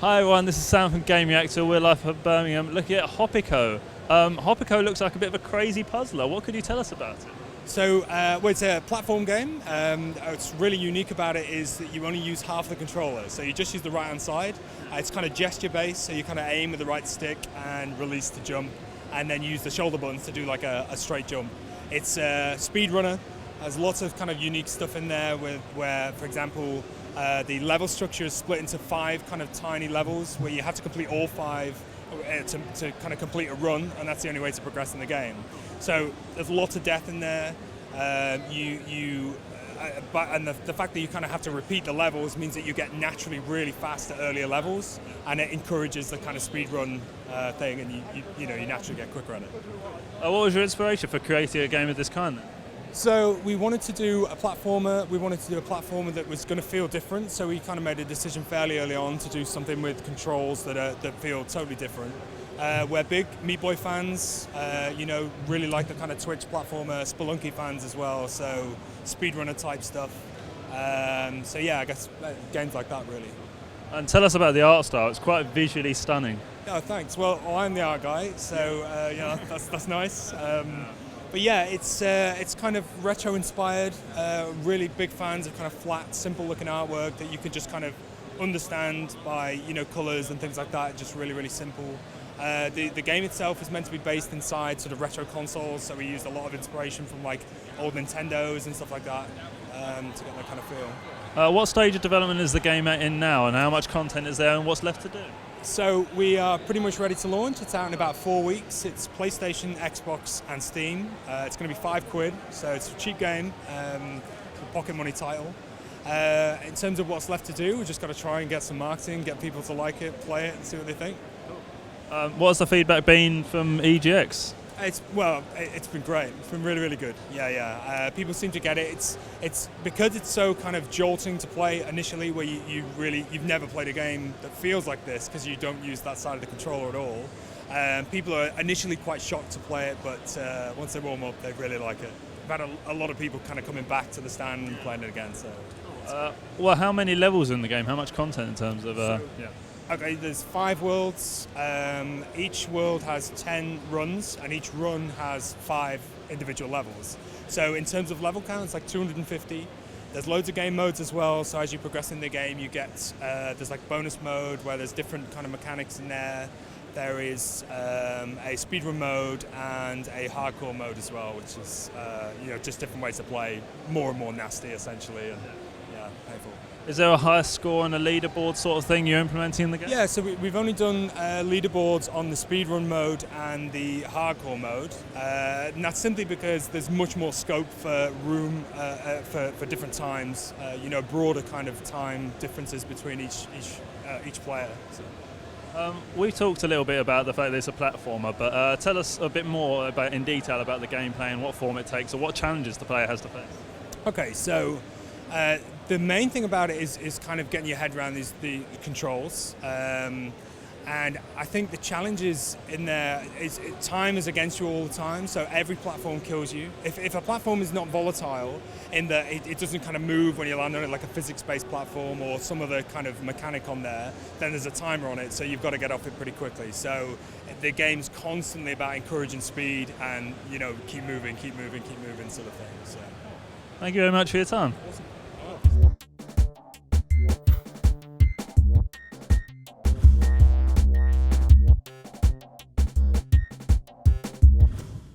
Hi everyone, this is Sam from Gamereactor. We're live at Birmingham looking at Hopiko. Hopiko looks like a bit of a crazy puzzler. What could you tell us about it? So it's a platform game. What's really unique about it is that you only use half the controller. So you just use the right hand side. It's kind of gesture based, so you kind of aim with the right stick and release to jump, and then use the shoulder buttons to do like a straight jump. It's a speedrunner. There's lots of kind of unique stuff in there where, for example, the level structure is split into 5 kind of tiny levels where you have to complete all 5 to kind of complete a run, and that's the only way to progress in the game. So there's lots of death in there. And the fact that you kind of have to repeat the levels means that you get naturally really fast at earlier levels, and it encourages the kind of speed run thing, and you naturally get quicker at it. What was your inspiration for creating a game of this kind then? So we wanted to do a platformer. We wanted to do a platformer that was going to feel different. So we kind of made a decision fairly early on to do something with controls that feel totally different. We're big Meat Boy fans. Really like the kind of Twitch platformer. Spelunky fans as well. So speedrunner type stuff. So yeah, I guess games like that really. And tell us about the art style. It's quite visually stunning. Oh, thanks. Well, I'm the art guy, so that's nice. But yeah, it's kind of retro inspired. Really big fans of kind of flat, simple looking artwork that you can just kind of understand by colors and things like that. Just really, really simple. The game itself is meant to be based inside sort of retro consoles, so we used a lot of inspiration from like old Nintendos and stuff like that to get that kind of feel. What stage of development is the game in now, and how much content is there, and what's left to do? So we are pretty much ready to launch. It's out in about 4 weeks. It's PlayStation, Xbox and Steam. It's going to be £5, so it's a cheap game, a pocket money title. In terms of what's left to do, we've just got to try and get some marketing, get people to like it, play it and see what they think. What's the feedback been from EGX? It's been great. It's been really, really good. Yeah. People seem to get it. It's because it's so kind of jolting to play initially, where you've never played a game that feels like this because you don't use that side of the controller at all. People are initially quite shocked to play it, but once they warm up, they really like it. I've had a lot of people kind of coming back to the stand and playing it again. So. Well, how many levels in the game? How much content in terms of? Okay, there's 5 worlds. Each world has 10 runs, and each run has 5 individual levels. So in terms of level count, it's like 250. There's loads of game modes as well, so as you progress in the game, you get, there's like bonus mode where there's different kind of mechanics in there. There is a speedrun mode and a hardcore mode as well, which is just different ways to play, more and more nasty essentially, and painful. Is there a higher score and a leaderboard sort of thing you're implementing in the game? Yeah, so we've only done leaderboards on the speedrun mode and the hardcore mode, and that's simply because there's much more scope for room for different times, broader kind of time differences between each player. So. We talked a little bit about the fact that it's a platformer, but tell us a bit more in detail about the gameplay and what form it takes, or what challenges the player has to face. Okay, so the main thing about it is kind of getting your head around the controls, and I think the challenges in there is time is against you all the time, so every platform kills you. If a platform is not volatile in that it doesn't kind of move when you land on it like a physics-based platform or some other kind of mechanic on there, then there's a timer on it, so you've got to get off it pretty quickly. So the game's constantly about encouraging speed and keep moving sort of thing. So. Thank you very much for your time. Awesome.